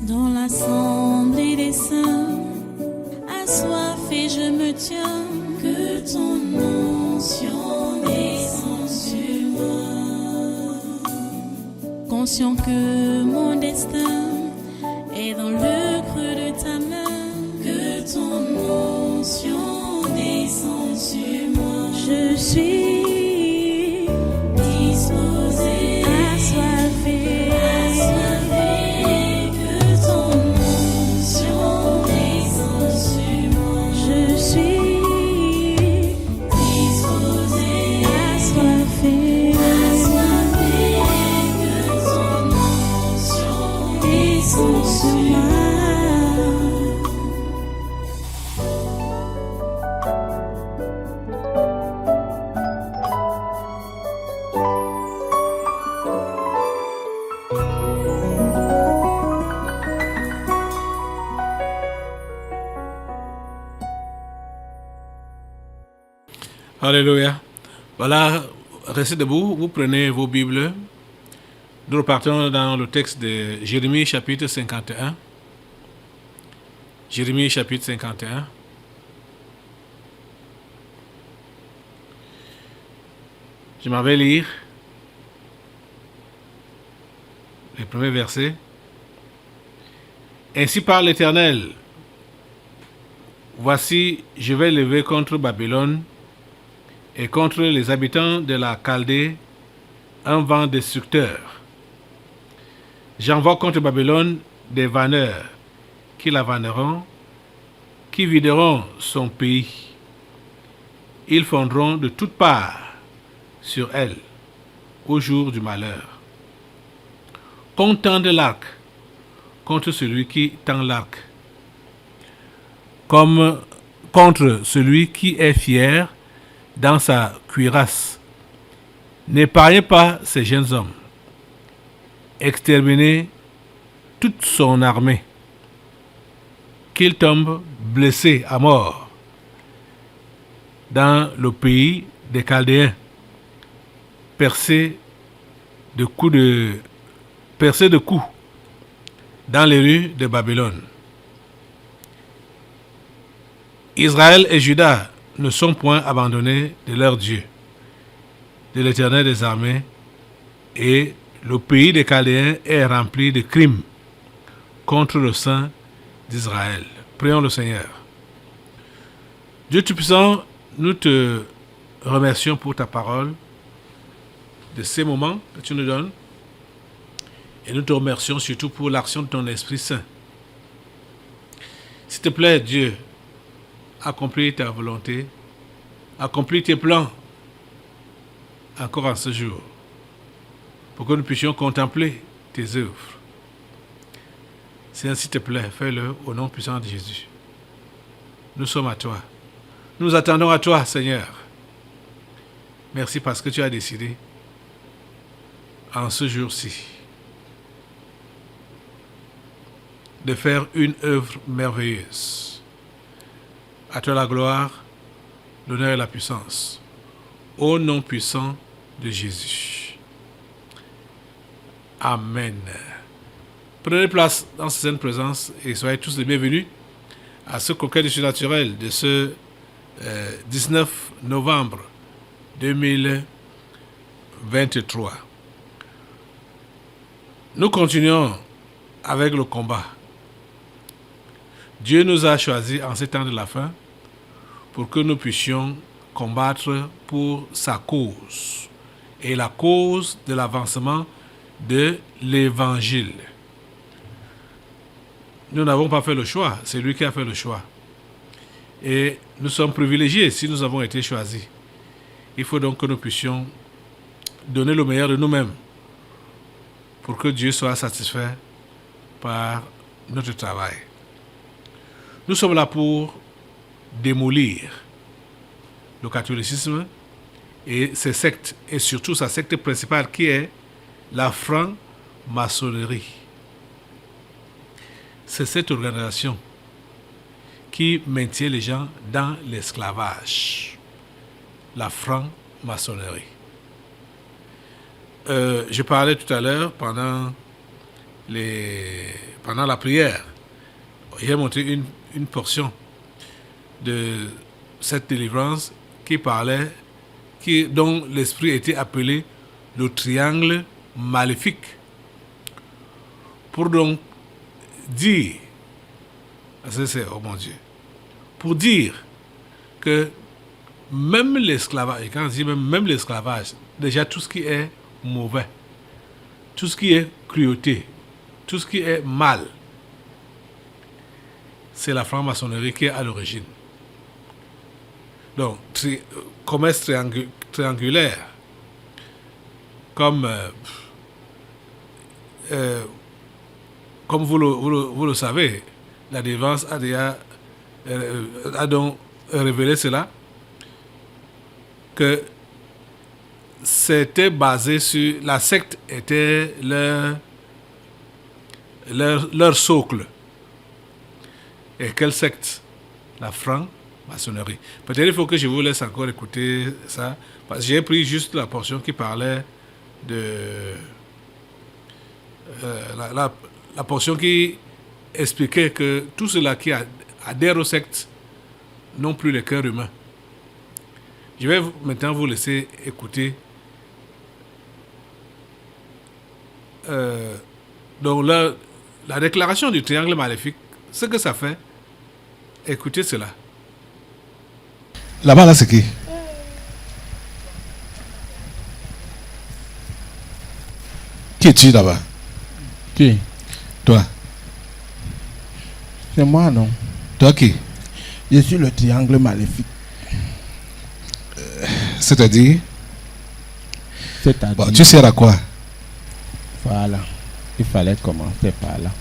Dans l'assemblée des saints, assoiffé je me tiens, que ton onction descende sur moi. Conscient que mon destin est dans le creux de ta main, que ton onction descende sur moi. Je suis disposé, assoiffé, que ton onction descende sur moi. Je suis disposé, assoiffé, que ton onction descende sur moi. Alléluia. Voilà, restez debout, vous prenez vos Bibles. Nous repartons dans le texte de Jérémie chapitre 51. Jérémie chapitre 51. Je m'en vais lire les premiers versets. Ainsi parle l'Éternel. Voici, je vais lever contre Babylone et contre les habitants de la Chaldée un vent destructeur. J'envoie contre Babylone des vanneurs qui la vanneront, qui videront son pays. Ils fondront de toutes parts sur elle au jour du malheur. Qu'on tende l'arc contre celui qui tend l'arc, comme contre celui qui est fier dans sa cuirasse. N'épargnez pas ces jeunes hommes. Exterminez toute son armée. Qu'ils tombent blessés à mort dans le pays des Chaldéens, percés de coups dans les rues de Babylone. Israël et Juda ne sont point abandonnés de leur Dieu, de l'Éternel des armées, et le pays des Chaldéens est rempli de crimes contre le Saint d'Israël. Prions le Seigneur. Dieu Tout-Puissant, nous te remercions pour ta parole, de ces moments que tu nous donnes, et nous te remercions surtout pour l'action de ton Esprit Saint. S'il te plaît, Dieu, accomplis ta volonté, accomplis tes plans encore en ce jour, pour que nous puissions contempler tes œuvres. Seigneur, s'il te plaît, fais-le au nom puissant de Jésus. Nous sommes à toi. Nous attendons à toi, Seigneur. Merci parce que tu as décidé, en ce jour-ci, de faire une œuvre merveilleuse. À toi la gloire, l'honneur et la puissance. Au nom puissant de Jésus. Amen. Prenez place dans cette sainte présence et soyez tous les bienvenus à ce conquête du surnaturel de ce 19 novembre 2023. Nous continuons avec le combat. Dieu nous a choisis en ces temps de la fin pour que nous puissions combattre pour sa cause et la cause de l'avancement de l'Évangile. Nous n'avons pas fait le choix, c'est lui qui a fait le choix. Et nous sommes privilégiés si nous avons été choisis. Il faut donc que nous puissions donner le meilleur de nous-mêmes pour que Dieu soit satisfait par notre travail. Nous sommes là pour démolir le catholicisme et ses sectes, et surtout sa secte principale qui est la franc-maçonnerie. C'est cette organisation qui maintient les gens dans l'esclavage. La franc-maçonnerie. Je parlais tout à l'heure pendant pendant la prière, j'ai montré une portion de cette délivrance dont l'esprit était appelé le triangle maléfique. Pour donc dire, oh mon Dieu, pour dire que même l'esclavage, et quand on dit même l'esclavage, déjà tout ce qui est mauvais, tout ce qui est cruauté, tout ce qui est mal, c'est la franc-maçonnerie qui est à l'origine. Donc, commerce triangulaire, comme vous le savez, la délivrance a donc révélé cela, que c'était basé sur... La secte était leur socle. Et quelle secte? La franc-maçonnerie. Peut-être il faut que je vous laisse encore écouter ça, parce que j'ai pris juste la portion qui parlait de... la portion qui expliquait que tous ceux-là qui adhèrent aux sectes n'ont plus le cœur humain. Je vais maintenant vous laisser écouter donc la déclaration du triangle maléfique, ce que ça fait. Écoutez cela. Là-bas, là, c'est qui? Qui es-tu là-bas? Qui? Toi? C'est moi, non? Toi qui? Je suis le triangle maléfique. C'est-à-dire? C'est-à-dire... Bon, tu sers à quoi? Voilà. Il fallait commencer par là.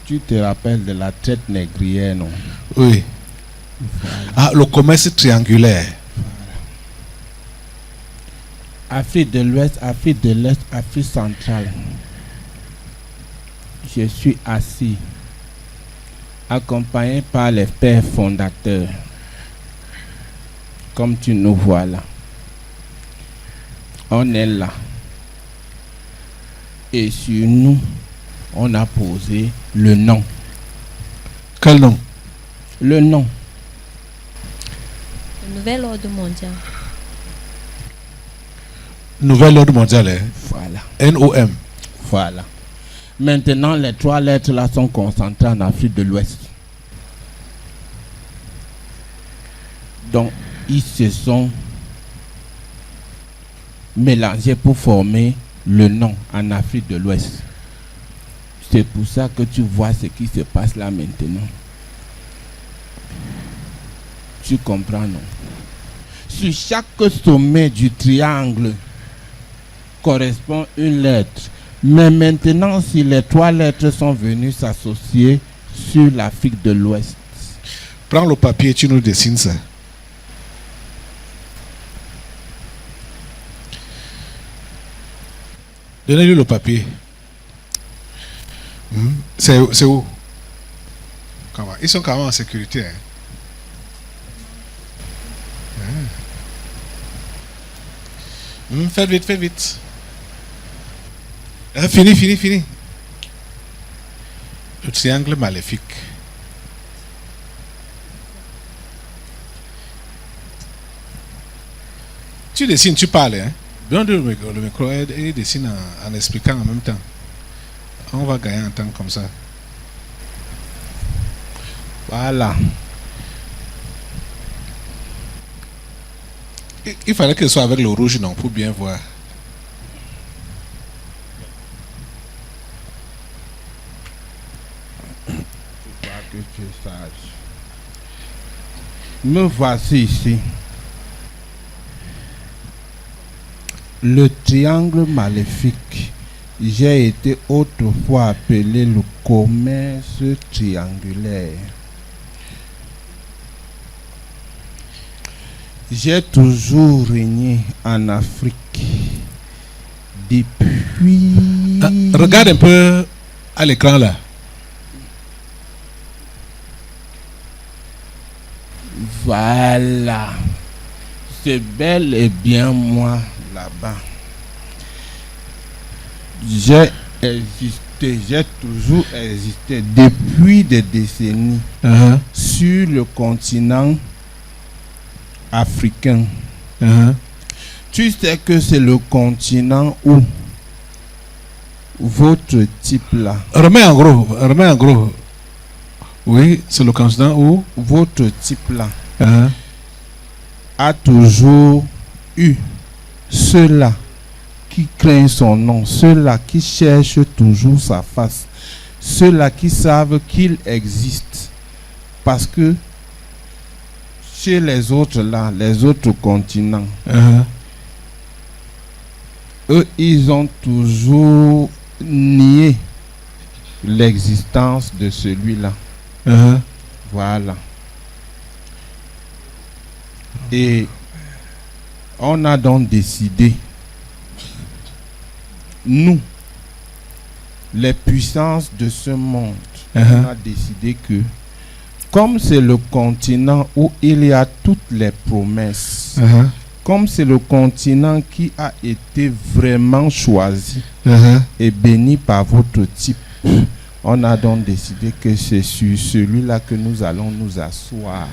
Tu te rappelles de la traite négrière, non? Oui. Voilà. Ah, le commerce triangulaire. Afrique de l'Ouest, Afrique de l'Est, Afrique centrale. Je suis assis, accompagné par les pères fondateurs, comme tu nous vois là. On est là. Et sur nous, on a posé le nom. Quel nom? Le nom. Le nouvel ordre mondial. Nouvel ordre mondial, hein? Voilà. NOM. Voilà. Maintenant, les 3 lettres là sont concentrées en Afrique de l'Ouest. Donc, ils se sont mélangés pour former le nom en Afrique de l'Ouest. C'est pour ça que tu vois ce qui se passe là maintenant. Tu comprends, non? Sur chaque sommet du triangle correspond une lettre. Mais maintenant, si les 3 lettres sont venues s'associer sur l'Afrique de l'Ouest. Prends le papier et tu nous dessines ça. Donnez-lui le papier. C'est où? Comment? Ils sont quand même en sécurité. Hein? Faites vite, faites vite. Fini. Le triangle maléfique. Tu dessines, tu parles. Hein? Donne le micro et dessine en expliquant en même temps. On va gagner un temps comme ça. Voilà. Il fallait que ce soit avec le rouge, non, pour bien voir. Que tu saches. Me voici ici. Le triangle maléfique. J'ai été autrefois appelé le commerce triangulaire. J'ai toujours régné en Afrique depuis... Regarde un peu à l'écran là. Voilà. C'est bel et bien moi là-bas. j'ai existé, j'ai toujours existé depuis des décennies Uh-huh. sur le continent africain. Uh-huh. Tu sais que c'est le continent où votre type là, Remets en gros. Oui, c'est le continent où votre type là Uh-huh. a toujours eu ceux-là qui craignent son nom, ceux-là qui cherchent toujours sa face, ceux-là qui savent qu'il existe. Parce que chez les autres là, les autres continents, Uh-huh. eux, ils ont toujours nié l'existence de celui-là. Uh-huh. Voilà. Et on a donc décidé, nous, les puissances de ce monde, Uh-huh. on a décidé que, comme c'est le continent où il y a toutes les promesses, Uh-huh. comme c'est le continent qui a été vraiment choisi Uh-huh. et béni par votre type, on a donc décidé que c'est sur celui-là que nous allons nous asseoir.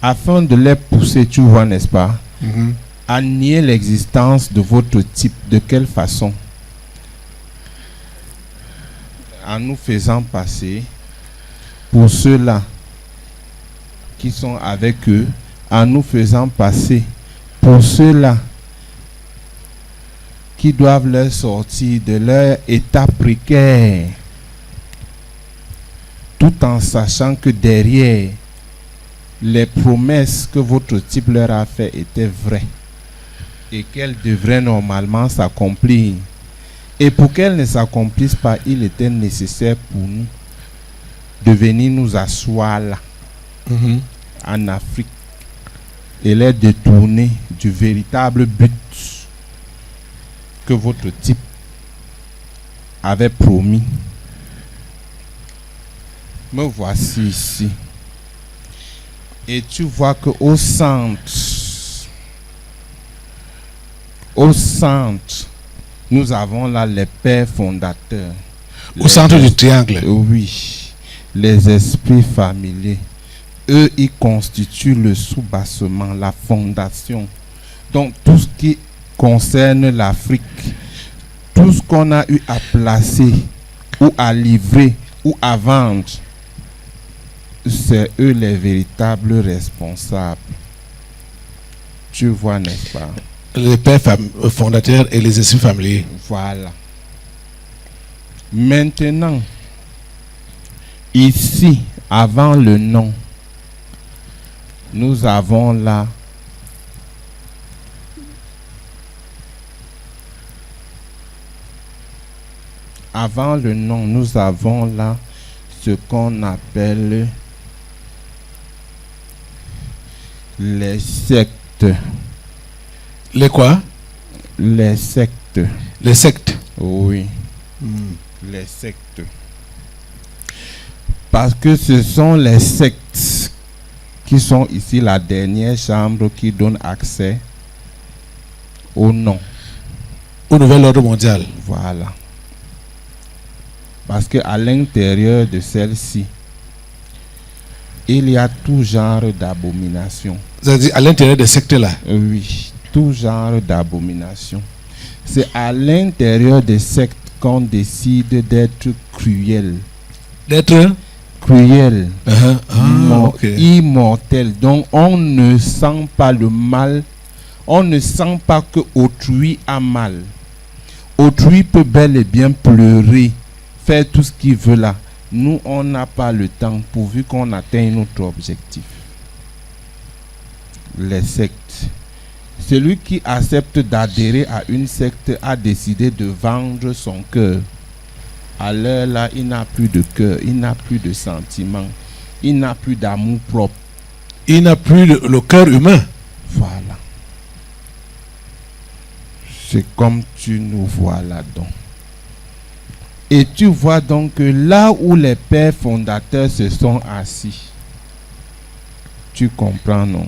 Afin de les pousser, tu vois, n'est-ce pas, Mhm. à nier l'existence de votre type. De quelle façon? En nous faisant passer pour ceux-là qui sont avec eux, en nous faisant passer pour ceux-là qui doivent leur sortir de leur état précaire, tout en sachant que derrière, les promesses que votre type leur a fait étaient vraies et qu'elles devraient normalement s'accomplir. Et pour qu'elles ne s'accomplissent pas, il était nécessaire pour nous de venir nous asseoir là, Mhm. en Afrique, et les détourner du véritable but que votre type avait promis. Me voici ici. Et tu vois que au centre, nous avons là les pères fondateurs. Au centre du triangle. Oui, les esprits familiers. Eux, ils constituent le soubassement, la fondation. Donc, tout ce qui concerne l'Afrique, tout ce qu'on a eu à placer, ou à livrer, ou à vendre, c'est eux les véritables responsables. Tu vois, n'est-ce pas? Les pères fondateurs et les esprits familiers. Voilà. Maintenant, ici, avant le nom, nous avons là ce qu'on appelle les sectes. Les quoi? Les sectes. Les sectes. Oui, Mhm. les sectes. Parce que ce sont les sectes qui sont ici la dernière chambre qui donne accès au nom. Au nouvel ordre mondial. Voilà. Parce qu'à l'intérieur de celle-ci, il y a tout genre d'abomination. C'est-à-dire à l'intérieur des sectes là. Oui, tout genre d'abomination. C'est à l'intérieur des sectes qu'on décide d'être cruel. D'être Cruel. ok. Immortel. Donc on ne sent pas le mal, on ne sent pas que autrui a mal. Autrui peut bel et bien pleurer, faire tout ce qu'il veut là. Nous, on n'a pas le temps pourvu qu'on atteigne notre objectif. Les sectes. Celui qui accepte d'adhérer à une secte a décidé de vendre son cœur. À l'heure là, il n'a plus de cœur, il n'a plus de sentiments, il n'a plus d'amour propre. Il n'a plus le cœur humain. Voilà. C'est comme tu nous vois là-dedans. Et tu vois donc que là où les pères fondateurs se sont assis, Tu comprends, non?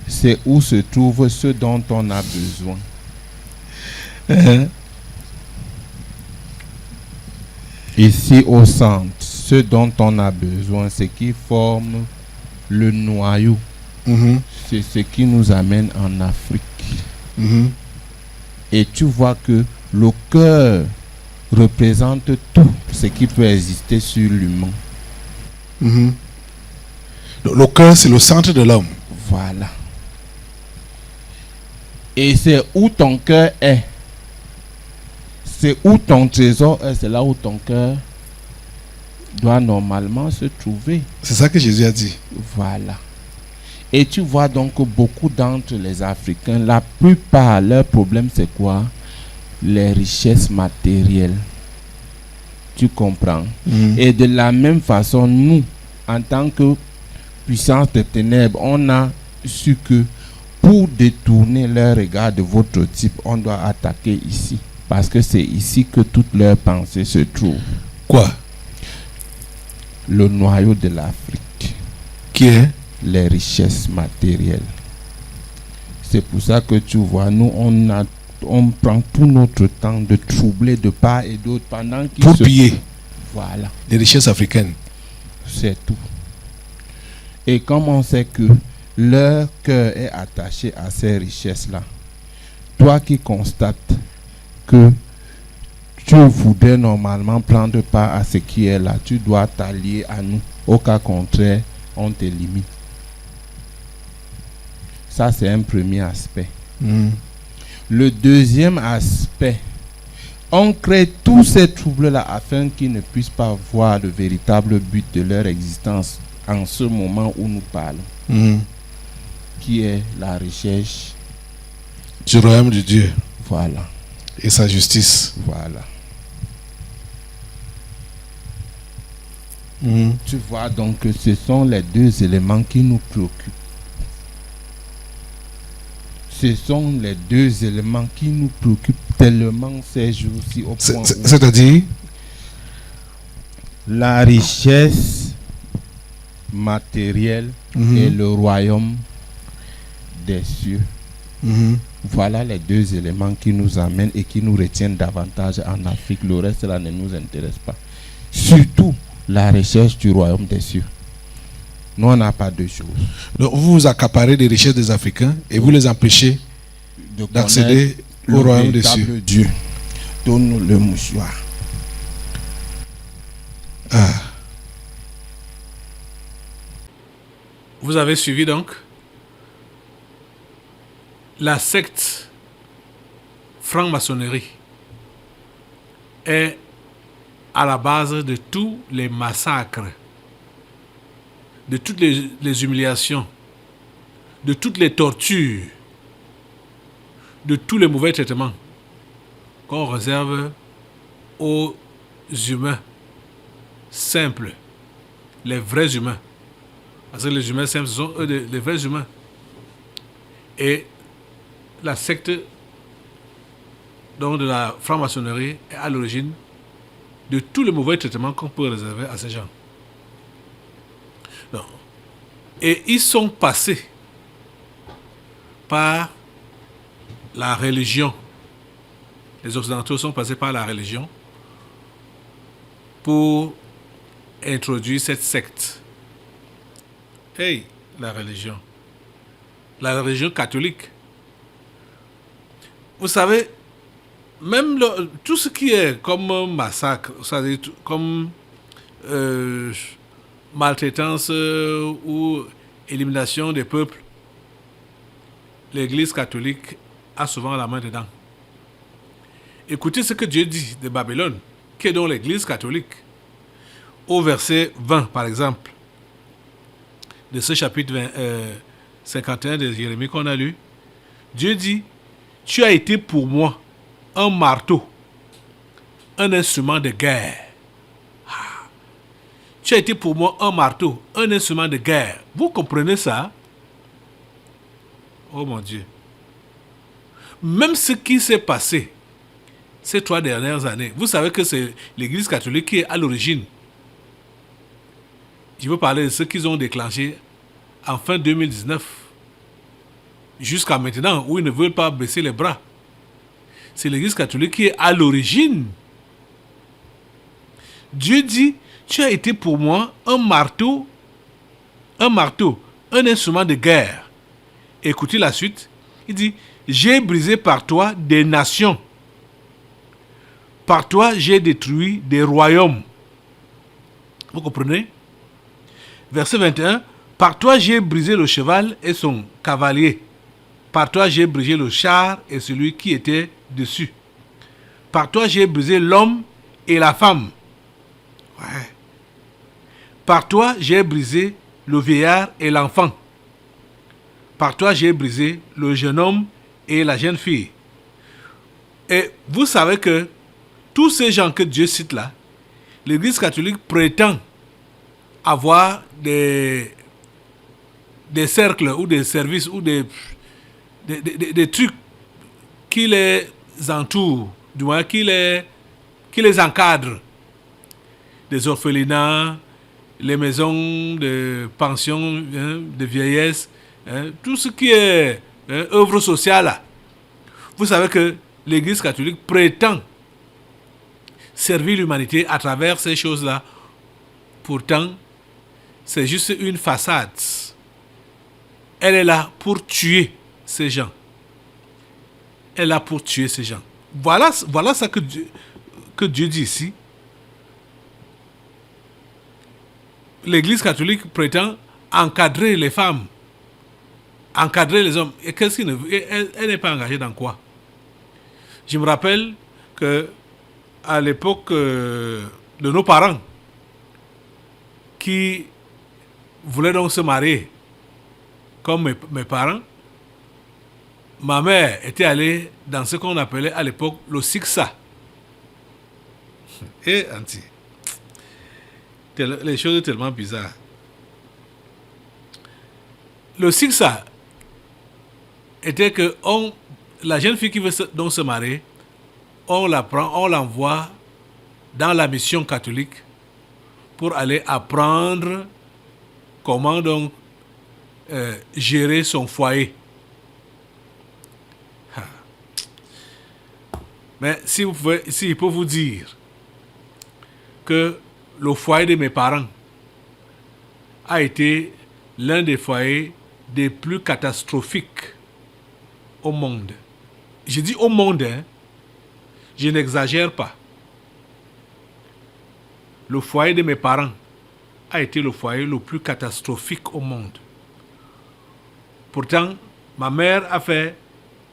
C'est où se trouve ce dont on a besoin. Ici au centre, ce dont on a besoin, c'est qui forme le noyau. C'est ce qui nous amène en Afrique. Et tu vois que le cœur représente tout ce qui peut exister sur l'humain. Le cœur, c'est le centre de l'homme. Voilà. Et c'est où ton cœur est. C'est où ton trésor est. C'est là où ton cœur doit normalement se trouver. C'est ça que Jésus a dit. Voilà. Et tu vois donc que beaucoup d'entre les Africains, la plupart, leur problème c'est quoi? Les richesses matérielles. Tu comprends? Et de la même façon, nous, en tant que puissance des ténèbres, on a su que pour détourner leur regard de votre type, on doit attaquer ici. Parce que c'est ici que toutes leurs pensées se trouvent. Quoi? Le noyau de l'Afrique. Qui est? Les richesses matérielles. C'est pour ça que tu vois, nous, on prend tout notre temps de troubler de part et d'autre pendant qu'ils Pour piller Voilà. les richesses africaines. C'est tout. Et comme on sait que leur cœur est attaché à ces richesses-là, toi qui constates que tu voudrais normalement prendre part à ce qui est là, tu dois t'allier à nous. Au cas contraire, on te limite. Ça, c'est un premier aspect. Le deuxième aspect, on crée tous ces troubles-là afin qu'ils ne puissent pas voir le véritable but de leur existence en ce moment où nous parlons, qui est la recherche du royaume de Dieu. Voilà. Et sa justice. Voilà. Tu vois donc que ce sont les deux éléments qui nous préoccupent. Ce sont les deux éléments qui nous préoccupent tellement ces jours-ci au point où C'est-à-dire la richesse matérielle et le royaume des cieux. Voilà les deux éléments qui nous amènent et qui nous retiennent davantage en Afrique. Le reste là ne nous intéresse pas. Surtout la recherche du royaume des cieux. Nous, on n'a pas de choses. Donc, vous vous accaparez des richesses des Africains et vous les empêchez d'accéder au royaume des cieux. Dieu. Donne-nous le mouchoir. Vous avez suivi donc la secte franc-maçonnerie est à la base de tous les massacres, de toutes les humiliations, de toutes les tortures, de tous les mauvais traitements qu'on réserve aux humains simples, les vrais humains. Parce que les humains simples, ce sont eux les vrais humains. Et la secte donc, de la franc-maçonnerie est à l'origine de tous les mauvais traitements qu'on peut réserver à ces gens. Non. Et ils sont passés par la religion. Les Occidentaux sont passés par la religion pour introduire cette secte. Hey, la religion. La religion catholique. Vous savez, même tout ce qui est comme massacre, c'est-à-dire comme maltraitance ou élimination des peuples, l'Église catholique a souvent la main dedans. Écoutez ce que Dieu dit de Babylone, qui est donc l'Église catholique. Au verset 20, par exemple, de ce chapitre 51 de Jérémie qu'on a lu, Dieu dit, « Tu as été pour moi un marteau, un instrument de guerre. » Tu as été pour moi un marteau, un instrument de guerre. Vous comprenez ça? Oh mon Dieu. Même ce qui s'est passé ces 3 dernières années, vous savez que c'est l'Église catholique qui est à l'origine. Je veux parler de ce qu'ils ont déclenché en fin 2019, jusqu'à maintenant, où ils ne veulent pas baisser les bras. C'est l'Église catholique qui est à l'origine. Dieu dit, tu as été pour moi un marteau, un instrument de guerre. Écoutez la suite. Il dit, j'ai brisé par toi des nations. Par toi, j'ai détruit des royaumes. Vous comprenez? Verset 21. Par toi, j'ai brisé le cheval et son cavalier. Par toi, j'ai brisé le char et celui qui était dessus. Par toi, j'ai brisé l'homme et la femme. Ouais. Par toi, j'ai brisé le vieillard et l'enfant. Par toi, j'ai brisé le jeune homme et la jeune fille. Et vous savez que tous ces gens que Dieu cite là, l'Église catholique prétend avoir des cercles ou des services ou des trucs qui les entourent, du moins qui les encadrent. Des orphelinats, les maisons de pension, de vieillesse, tout ce qui est œuvre sociale là. Vous savez que l'Église catholique prétend servir l'humanité à travers ces choses-là. Pourtant, c'est juste une façade. Elle est là pour tuer ces gens. Elle est là pour tuer ces gens. Voilà ça que Dieu dit ici. L'Église catholique prétend encadrer les femmes, encadrer les hommes. Et qu'est-ce qu'il ne veut? Elle n'est pas engagée dans quoi? Je me rappelle que à l'époque de nos parents qui voulaient donc se marier comme mes parents, ma mère était allée dans ce qu'on appelait à l'époque le Siksa. Et Anti, les choses sont tellement bizarres. Le Siksa était que la jeune fille qui veut donc se marier, on la prend, on l'envoie dans la mission catholique pour aller apprendre comment donc gérer son foyer. Mais si il peut vous dire que le foyer de mes parents a été l'un des foyers des plus catastrophiques au monde. Je dis au monde, hein. Je n'exagère pas. Le foyer de mes parents a été le foyer le plus catastrophique au monde. Pourtant, ma mère a fait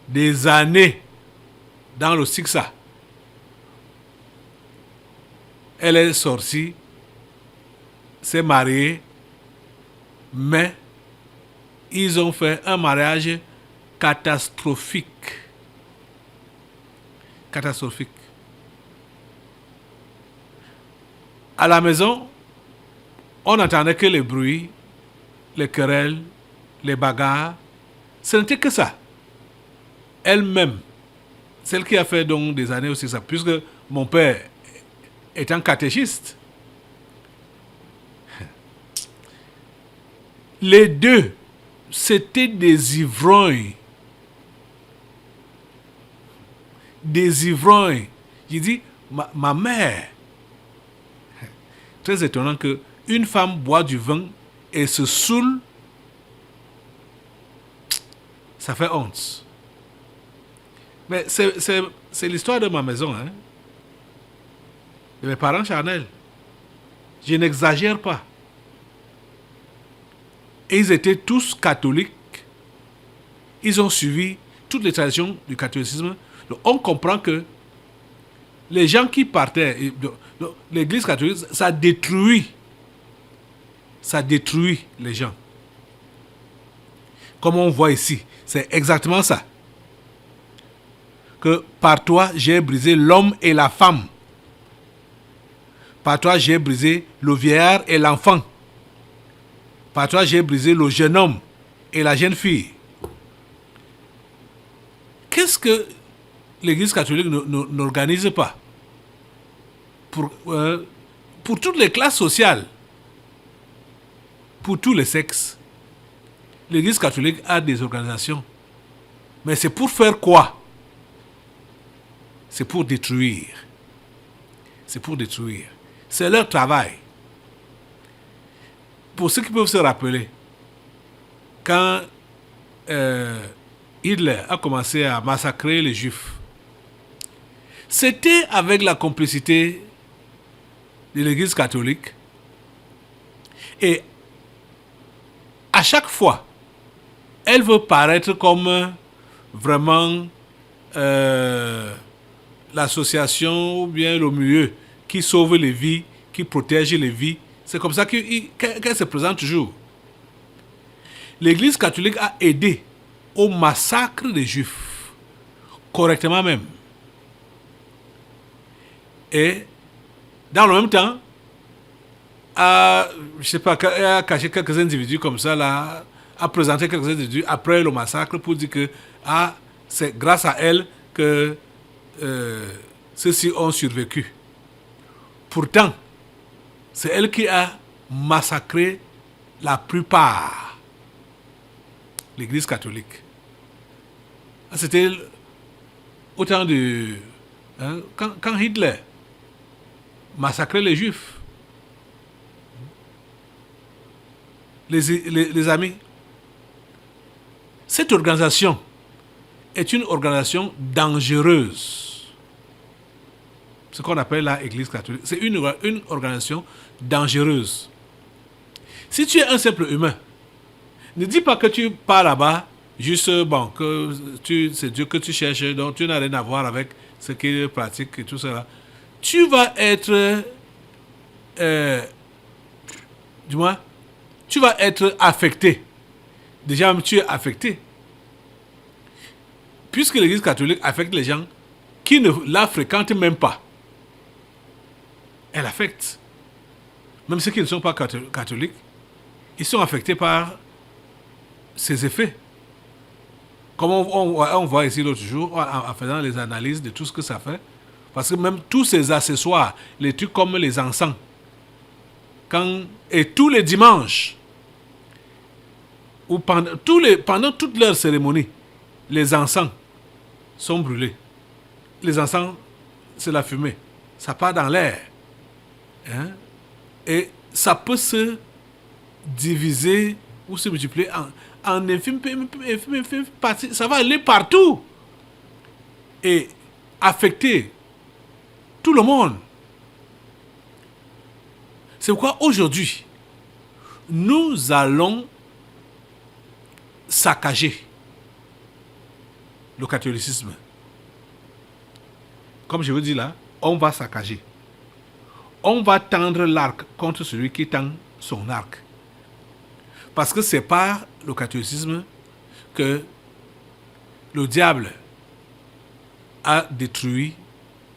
des années dans le Siksa. Elle est sortie, s'est mariée, mais ils ont fait un mariage catastrophique. Catastrophique. À la maison, on n'entendait que les bruits, les querelles, les bagarres. Ce n'était que ça. Elle-même, celle qui a fait donc des années aussi ça, puisque mon père étant catéchiste, les deux, c'était des ivrognes. Des ivrognes. J'ai dit, ma mère, très étonnant que une femme boit du vin et se saoule, ça fait honte. Mais c'est l'histoire de ma maison, hein, de mes parents charnels. Je n'exagère pas. Et ils étaient tous catholiques. Ils ont suivi toutes les traditions du catholicisme. Donc on comprend que les gens qui partaient, l'Église catholique, ça détruit les gens. Comme on voit ici, c'est exactement ça. Que par toi, j'ai brisé l'homme et la femme. Par toi, j'ai brisé le vieillard et l'enfant. Par toi, j'ai brisé le jeune homme et la jeune fille. Qu'est-ce que l'Église catholique n'organise pas pour toutes les classes sociales, pour tous les sexes? l'Église catholique a des organisations. Mais c'est pour faire quoi? C'est pour détruire. C'est pour détruire. C'est leur travail. Pour ceux qui peuvent se rappeler, quand Hitler a commencé à massacrer les Juifs, c'était avec la complicité de l'Église catholique. Et à chaque fois, elle veut paraître comme vraiment l'association ou bien le milieu qui sauve les vies, qui protège les vies. C'est comme ça qu'elle se présente toujours. L'Église catholique a aidé au massacre des Juifs, correctement même. Et dans le même temps, je sais pas, a caché quelques individus comme ça, là, a présenté quelques individus après le massacre pour dire que c'est grâce à elle que ceux-ci ont survécu. Pourtant, c'est elle qui a massacré la plupart l'Église catholique. C'était autant de... Hein, quand Hitler massacrait les Juifs, les amis, cette organisation est une organisation dangereuse. Ce qu'on appelle l'Église catholique. C'est une organisation dangereuse. Si tu es un simple humain, ne dis pas que tu pars là-bas, juste bon, que c'est Dieu que tu cherches, donc tu n'as rien à voir avec ce qu'il pratique et tout cela. Tu vas être, tu vas être affecté. Déjà, tu es affecté. Puisque l'Église catholique affecte les gens qui ne la fréquentent même pas. Elle affecte. Même ceux qui ne sont pas catholiques, ils sont affectés par ses effets. Comme on voit ici l'autre jour, en faisant les analyses de tout ce que ça fait. Parce que même tous ces accessoires, les trucs comme les encens, et tous les dimanches, ou pendant toutes leurs cérémonies, les encens sont brûlés. Les encens, c'est la fumée. Ça part dans l'air. Hein? Et ça peut se diviser ou se multiplier en infime partie. Ça va aller partout. Et affecter tout le monde. C'est pourquoi aujourd'hui, nous allons saccager le catholicisme. Comme je vous dis là, on va saccager. On va tendre l'arc contre celui qui tend son arc. Parce que c'est par le catholicisme que le diable a détruit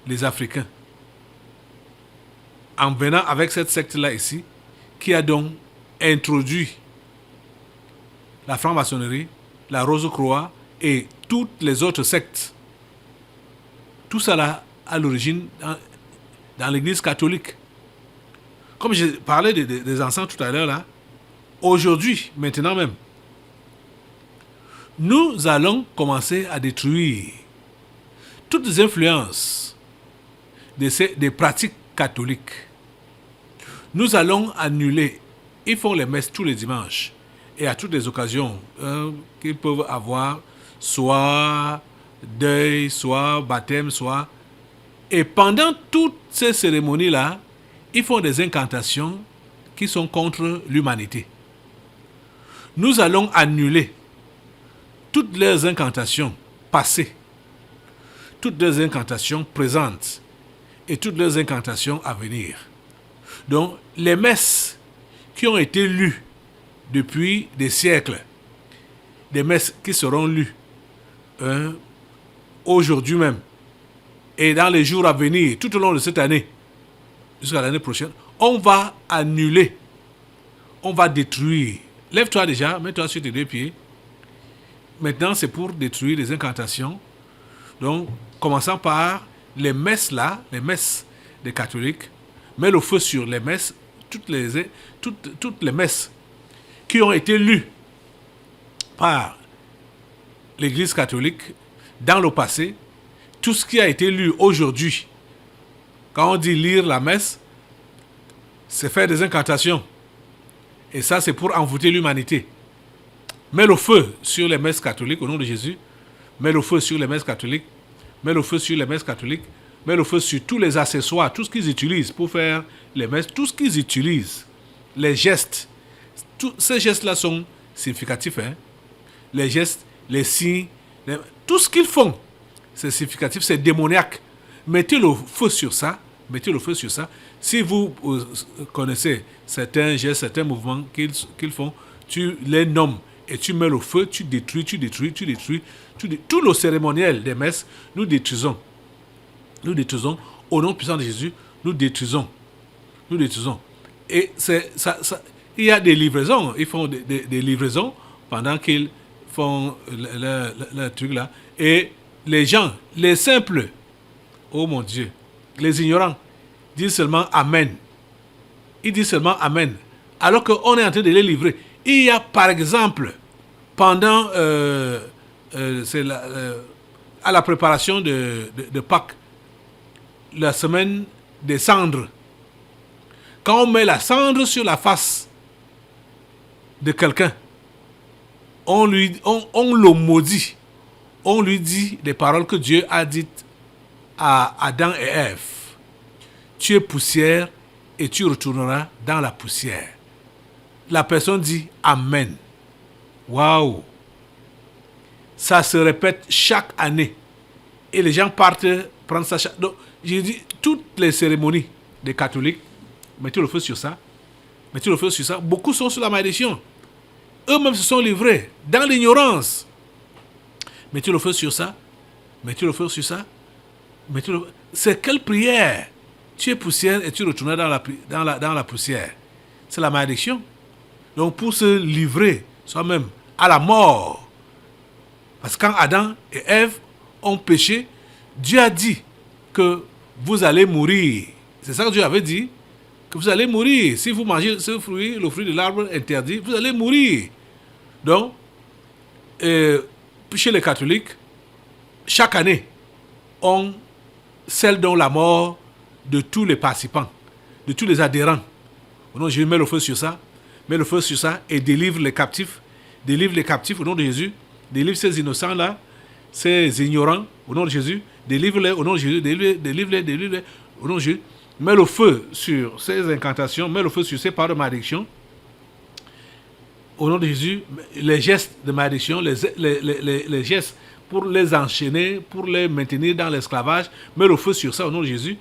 les Africains. En venant avec cette secte-là ici, qui a donc introduit la franc-maçonnerie, la Rose-Croix et toutes les autres sectes. Tout ça là, à l'origine, dans l'Église catholique. Comme j'ai parlé des encens tout à l'heure là, aujourd'hui, maintenant même, nous allons commencer à détruire toutes les influences des pratiques catholiques. Nous allons annuler. Ils font les messes tous les dimanches et à toutes les occasions qu'ils peuvent avoir, soit deuil, soit baptême, soit... Et pendant toutes ces cérémonies-là, ils font des incantations qui sont contre l'humanité. Nous allons annuler toutes leurs incantations passées, toutes leurs incantations présentes et toutes leurs incantations à venir. Donc, les messes qui ont été lues depuis des siècles, des messes qui seront lues aujourd'hui même et dans les jours à venir, tout au long de cette année, jusqu'à l'année prochaine, on va annuler, on va détruire. Lève-toi déjà, mets-toi sur tes deux pieds. Maintenant, c'est pour détruire les incantations. Donc, commençant par les messes là, les messes des catholiques, mets le feu sur les messes, toutes les messes qui ont été lues par l'Église catholique dans le passé, tout ce qui a été lu aujourd'hui, quand on dit lire la messe, c'est faire des incantations. Et ça, c'est pour envoûter l'humanité. Mets le feu sur les messes catholiques au nom de Jésus. Mets le feu sur les messes catholiques. Mets le feu sur les messes catholiques. Mets le feu sur tous les accessoires, tout ce qu'ils utilisent pour faire les messes, tout ce qu'ils utilisent, les gestes. Tous ces gestes-là sont significatifs. Hein? Les gestes, les signes, tout ce qu'ils font, c'est significatif, c'est démoniaque. Mettez le feu sur ça. Mettez le feu sur ça. Si vous connaissez certains gestes, certains mouvements qu'ils font, tu les nommes et tu mets le feu, tu détruis. Tout le cérémoniel des messes, nous détruisons. Nous détruisons. Au nom puissant de Jésus, nous détruisons. Nous détruisons. Et il y a des livraisons. Ils font des livraisons pendant qu'ils font le truc là. Et les gens, les simples, oh mon Dieu, les ignorants, disent seulement Amen. Ils disent seulement Amen. Alors qu'on est en train de les livrer. Il y a par exemple, pendant à la préparation de Pâques, la semaine des cendres, quand on met la cendre sur la face de quelqu'un, on le maudit. On lui dit les paroles que Dieu a dites à Adam et Ève. Tu es poussière et tu retourneras dans la poussière. La personne dit Amen. Waouh! Ça se répète chaque année. Et les gens partent prendre ça. Donc, j'ai dit, toutes les cérémonies des catholiques, mettez le feu sur ça. Mettez le feu sur ça. Beaucoup sont sous la malédiction. Eux-mêmes se sont livrés dans l'ignorance. Mettez le feu sur ça. Mettez le feu sur ça. C'est quelle prière? Tu es poussière et tu retourneras dans la poussière. C'est la malédiction. Donc pour se livrer soi-même à la mort. Parce que quand Adam et Ève ont péché, Dieu a dit que vous allez mourir. C'est ça que Dieu avait dit. Que vous allez mourir. Si vous mangez ce fruit, le fruit de l'arbre interdit, vous allez mourir. Donc, chez les catholiques, chaque année, on scelle donc la mort de tous les participants, de tous les adhérents. Au nom de Jésus, mets le feu sur ça. Mets le feu sur ça et délivre les captifs. Délivre les captifs au nom de Jésus. Délivre ces innocents-là, ces ignorants au nom de Jésus. Délivre-les au nom de Jésus. Délivre-les au nom de Jésus. Mets le feu sur ces incantations. Mets le feu sur ces paroles de malédiction. Au nom de Jésus, les gestes de malédiction, les gestes pour les enchaîner, pour les maintenir dans l'esclavage. Mets le feu sur ça au nom de Jésus.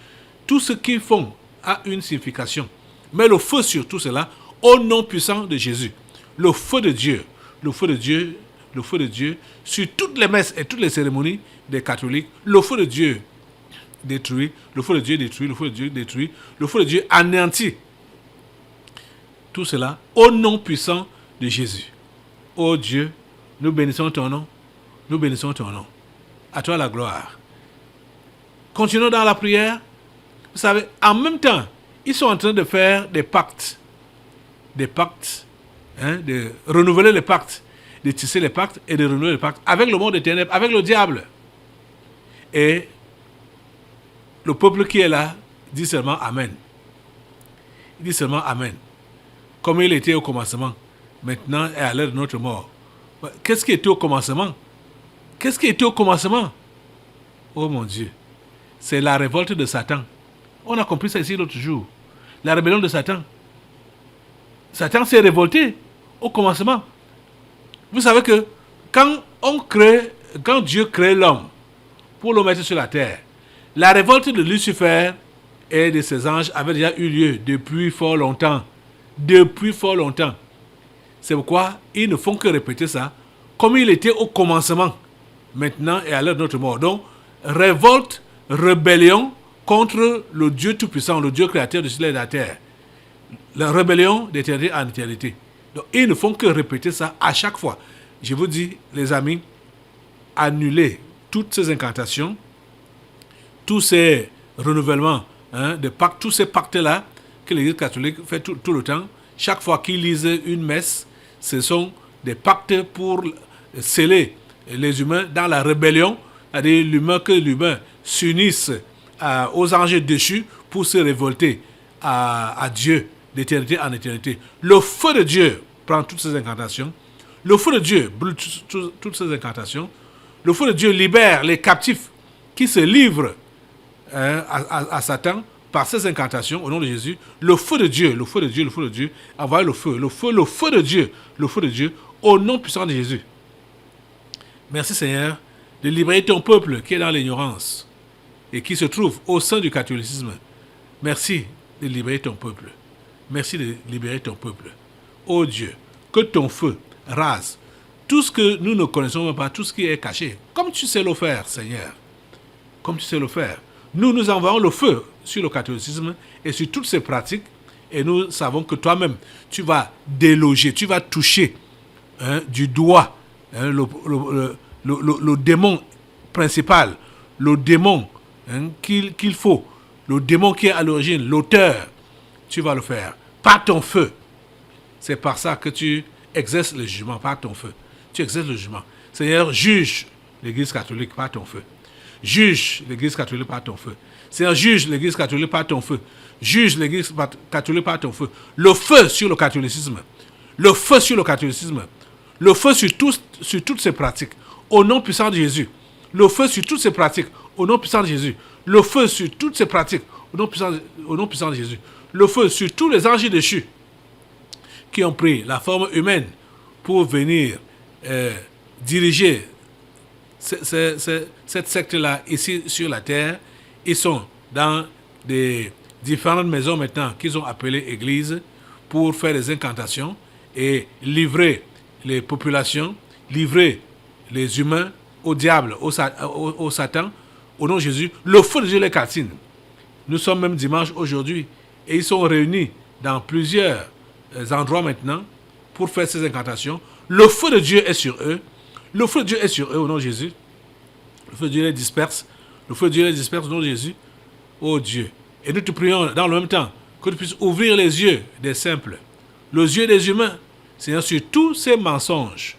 Tout ce qu'ils font a une signification. Mets le feu sur tout cela au nom puissant de Jésus. Le feu de Dieu, le feu de Dieu, le feu de Dieu sur toutes les messes et toutes les cérémonies des catholiques. Le feu de Dieu détruit, le feu de Dieu détruit, le feu de Dieu détruit, le feu de Dieu anéantit. Tout cela au nom puissant de Jésus. Oh Dieu, nous bénissons ton nom. Nous bénissons ton nom. À toi la gloire. Continuons dans la prière. Vous savez, en même temps, ils sont en train de faire des pactes. Des pactes, de renouveler les pactes, de tisser les pactes et de renouveler les pactes avec le monde des ténèbres, avec le diable. Et le peuple qui est là dit seulement Amen. Il dit seulement Amen. Comme il était au commencement, maintenant et à l'heure de notre mort. Qu'est-ce qui était au commencement? Qu'est-ce qui était au commencement? Oh mon Dieu. C'est la révolte de Satan. On a compris ça ici l'autre jour. La rébellion de Satan. Satan s'est révolté au commencement. Vous savez que quand Dieu crée l'homme pour le mettre sur la terre, la révolte de Lucifer et de ses anges avait déjà eu lieu depuis fort longtemps. Depuis fort longtemps. C'est pourquoi ils ne font que répéter ça comme il était au commencement, maintenant et à l'heure de notre mort. Donc, révolte, rébellion contre le Dieu Tout-Puissant, le Dieu créateur du ciel et de la terre. La rébellion d'éternité en éternité. Donc, ils ne font que répéter ça à chaque fois. Je vous dis, les amis, annulez toutes ces incantations, tous ces renouvellements de pactes, tous ces pactes-là que l'Église catholique fait tout le temps. Chaque fois qu'ils lisent une messe, ce sont des pactes pour sceller les humains dans la rébellion, c'est-à-dire que l'humain s'unisse aux anges déchus pour se révolter à Dieu d'éternité en éternité. Le feu de Dieu prend toutes ces incantations. Le feu de Dieu brûle toutes ces incantations. Le feu de Dieu libère les captifs qui se livrent à Satan par ces incantations au nom de Jésus. Le feu de Dieu, le feu de Dieu, le feu de Dieu, envoie le feu de Dieu, au nom puissant de Jésus. Merci Seigneur de libérer ton peuple qui est dans l'ignorance et qui se trouve au sein du catholicisme. Merci de libérer ton peuple. Merci de libérer ton peuple. Ô Dieu, que ton feu rase tout ce que nous ne connaissons même pas, tout ce qui est caché, comme tu sais le faire, Seigneur. Comme tu sais le faire. Nous envoyons le feu sur le catholicisme et sur toutes ces pratiques, et nous savons que toi-même, tu vas déloger, tu vas toucher du doigt le démon principal, le démon qu'il faut, le démon qui est à l'origine, l'auteur. Tu vas le faire par ton feu. C'est par ça que tu exerces le jugement, par ton feu. Tu exerces le jugement. Seigneur, juge l'Église catholique par ton feu. Juge l'Église catholique par ton feu. Seigneur, juge l'Église catholique par ton feu. Juge l'Église catholique par ton feu. Le feu sur le catholicisme. Le feu sur le catholicisme. Le feu sur toutes ces pratiques. Au nom puissant de Jésus. Le feu sur toutes ces pratiques. Au nom puissant de Jésus. Le feu sur toutes ces pratiques. Au nom puissant de Jésus. Le feu sur tous les anges déchus qui ont pris la forme humaine pour venir diriger cette secte-là ici sur la terre. Ils sont dans des différentes maisons maintenant qu'ils ont appelées églises pour faire des incantations et livrer les populations, livrer les humains au diable, au Satan, au nom de Jésus. Le feu de Dieu les calcine. Nous sommes même dimanche aujourd'hui et ils sont réunis dans plusieurs endroits maintenant pour faire ces incantations. Le feu de Dieu est sur eux. Le feu de Dieu est sur eux au nom de Jésus. Le feu de Dieu les disperse. Le feu de Dieu les disperse au nom de Jésus. Oh Dieu. Et nous te prions dans le même temps que tu puisses ouvrir les yeux des simples, les yeux des humains, Seigneur, sur tous ces mensonges,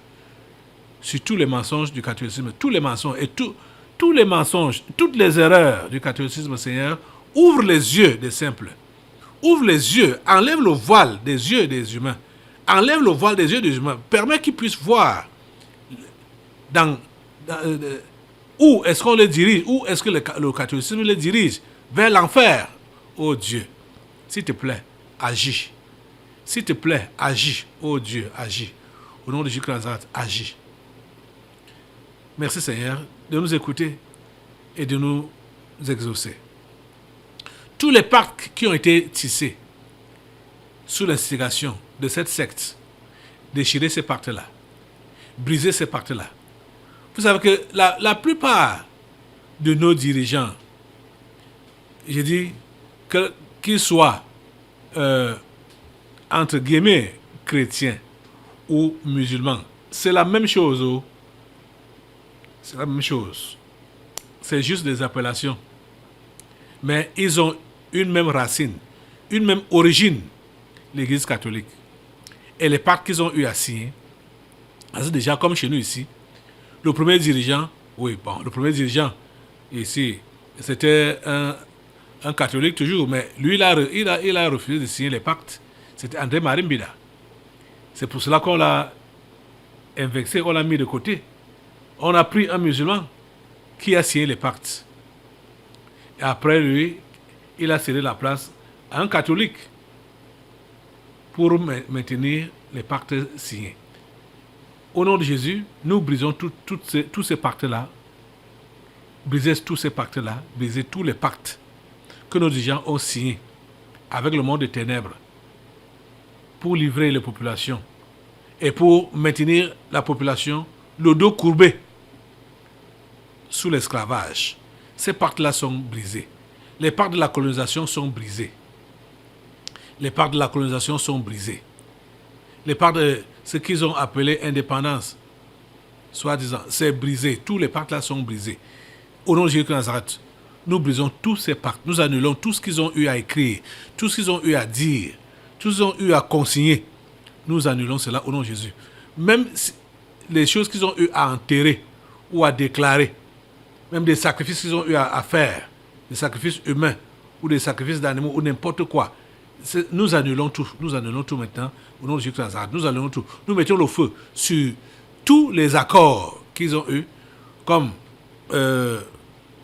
sur tous les mensonges du catholicisme, tous les mensonges et tous les mensonges, toutes les erreurs du catholicisme, Seigneur. Ouvre les yeux des simples. Ouvre les yeux, enlève le voile des yeux des humains. Enlève le voile des yeux des humains. Permets qu'ils puissent voir où est-ce qu'on les dirige, où est-ce que le catholicisme les dirige, vers l'enfer. Oh Dieu, s'il te plaît, agis. S'il te plaît, agis. Oh Dieu, agis. Au nom de Jésus Christ, agis. Merci Seigneur de nous écouter et de nous exaucer. Tous les pactes qui ont été tissés sous l'instigation de cette secte, déchirer ces pactes-là, briser ces pactes-là. Vous savez que la plupart de nos dirigeants, je dis qu'ils soient entre guillemets chrétiens ou musulmans, c'est la même chose. Oh. C'est la même chose. C'est juste des appellations. Mais ils ont une même racine, une même origine, l'Église catholique. Et les pactes qu'ils ont eu à signer, c'est déjà comme chez nous ici. Le premier dirigeant ici, c'était un catholique toujours, mais lui, il a refusé de signer les pactes. C'était André Marimbida. C'est pour cela qu'on l'a invexé, on l'a mis de côté. On a pris un musulman qui a signé les pactes. Et après lui, il a cédé la place à un catholique pour maintenir les pactes signés. Au nom de Jésus, nous brisons tous ces pactes-là. Brisez tous ces pactes-là. Brisez tous les pactes que nos dirigeants ont signés avec le monde des ténèbres pour livrer les populations et pour maintenir la population le dos courbé sous l'esclavage. Ces pactes-là sont brisés. Les pactes de la colonisation sont brisés. Les pactes de la colonisation sont brisés. Les pactes de ce qu'ils ont appelé indépendance, soi-disant, c'est brisé. Tous les pactes-là sont brisés. Au nom de Jésus de Nazareth, nous brisons tous ces pactes. Nous annulons tout ce qu'ils ont eu à écrire, tout ce qu'ils ont eu à dire, tout ce qu'ils ont eu à consigner. Nous annulons cela au nom de Jésus. Même si les choses qu'ils ont eu à enterrer ou à déclarer, même des sacrifices qu'ils ont eu à faire, des sacrifices humains ou des sacrifices d'animaux ou n'importe quoi, nous annulons tout maintenant au nom de Jésus Christ. Nous annulons tout. Nous mettons le feu sur tous les accords qu'ils ont eus, comme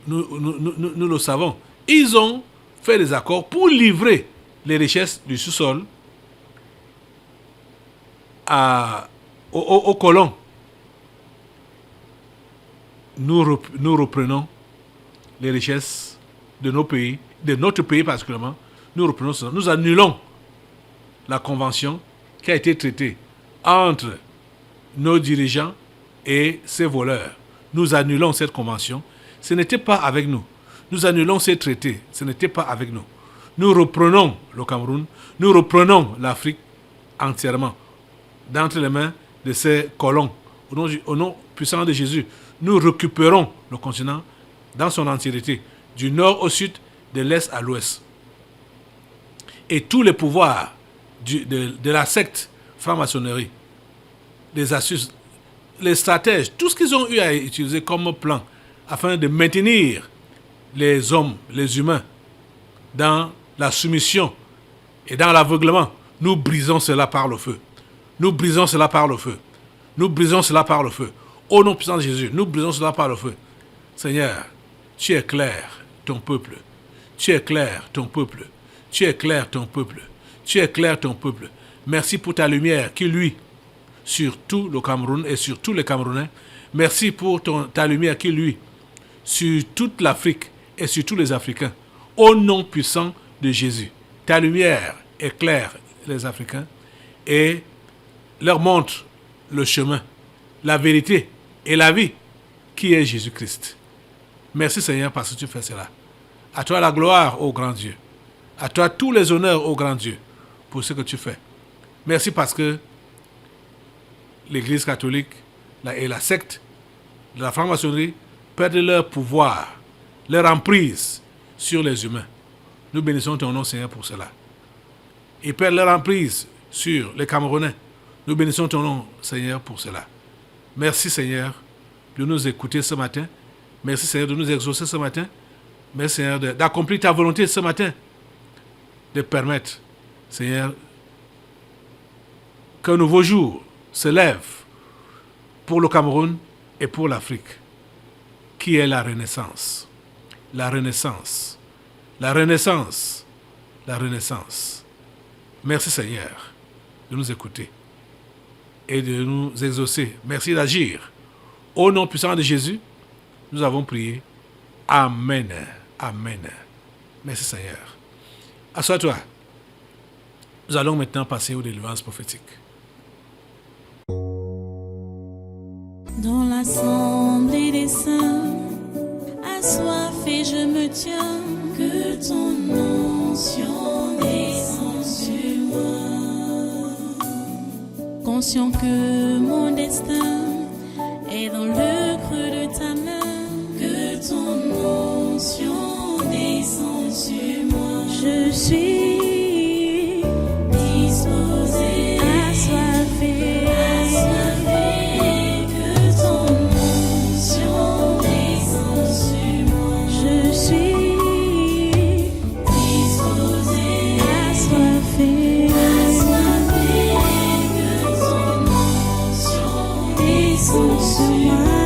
nous le savons. Ils ont fait des accords pour livrer les richesses du sous-sol aux colons. Nous reprenons les richesses de nos pays, de notre pays particulièrement. Nous reprenons ça. Nous annulons la convention qui a été traitée entre nos dirigeants et ces voleurs. Nous annulons cette convention. Ce n'était pas avec nous. Nous annulons ces traités. Ce n'était pas avec nous. Nous reprenons le Cameroun. Nous reprenons l'Afrique entièrement d'entre les mains de ces colons. Au nom puissant de Jésus, nous récupérons le continent dans son entièreté, du nord au sud, de l'est à l'ouest. Et tous les pouvoirs de la secte franc-maçonnerie, les astuces, les stratèges, tout ce qu'ils ont eu à utiliser comme plan afin de maintenir les hommes, les humains, dans la soumission et dans l'aveuglement, nous brisons cela par le feu. Nous brisons cela par le feu. Nous brisons cela par le feu. Au nom puissant de Jésus, nous brisons cela par le feu. Seigneur, tu éclaires ton peuple. Tu éclaires ton peuple. Tu éclaires ton peuple. Tu éclaires ton peuple. Merci pour ta lumière qui luit sur tout le Cameroun et sur tous les Camerounais. Merci pour ta lumière qui luit sur toute l'Afrique et sur tous les Africains. Au nom puissant de Jésus, ta lumière éclaire les Africains et leur montre le chemin, la vérité et la vie qui est Jésus-Christ. Merci Seigneur parce que tu fais cela. À toi la gloire, ô grand Dieu. À toi tous les honneurs, ô grand Dieu, pour ce que tu fais. Merci parce que l'Église catholique et la secte de la franc-maçonnerie perdent leur pouvoir, leur emprise sur les humains. Nous bénissons ton nom, Seigneur, pour cela. Ils perdent leur emprise sur les Camerounais. Nous bénissons ton nom, Seigneur, pour cela. Merci, Seigneur, de nous écouter ce matin. Merci, Seigneur, de nous exaucer ce matin. Merci, Seigneur, d'accomplir ta volonté ce matin. De permettre, Seigneur, qu'un nouveau jour se lève pour le Cameroun et pour l'Afrique, qui est la renaissance. La renaissance. La renaissance. La renaissance. Merci, Seigneur, de nous écouter et de nous exaucer. Merci d'agir. Au nom puissant de Jésus, nous avons prié. Amen. Amen. Merci Seigneur. Assois-toi. Nous allons maintenant passer aux délivrances prophétiques. Dans l'assemblée des saints, assoiffé je me tiens, que ton onction descende sur moi. Conscient que mon destin est dans le creux de ta main, que ton onction descende sur moi. Je suis disposé, assoiffé, que ton onction descende sur moi. Je suis disposé, assoiffé, que ton onction descende sur moi.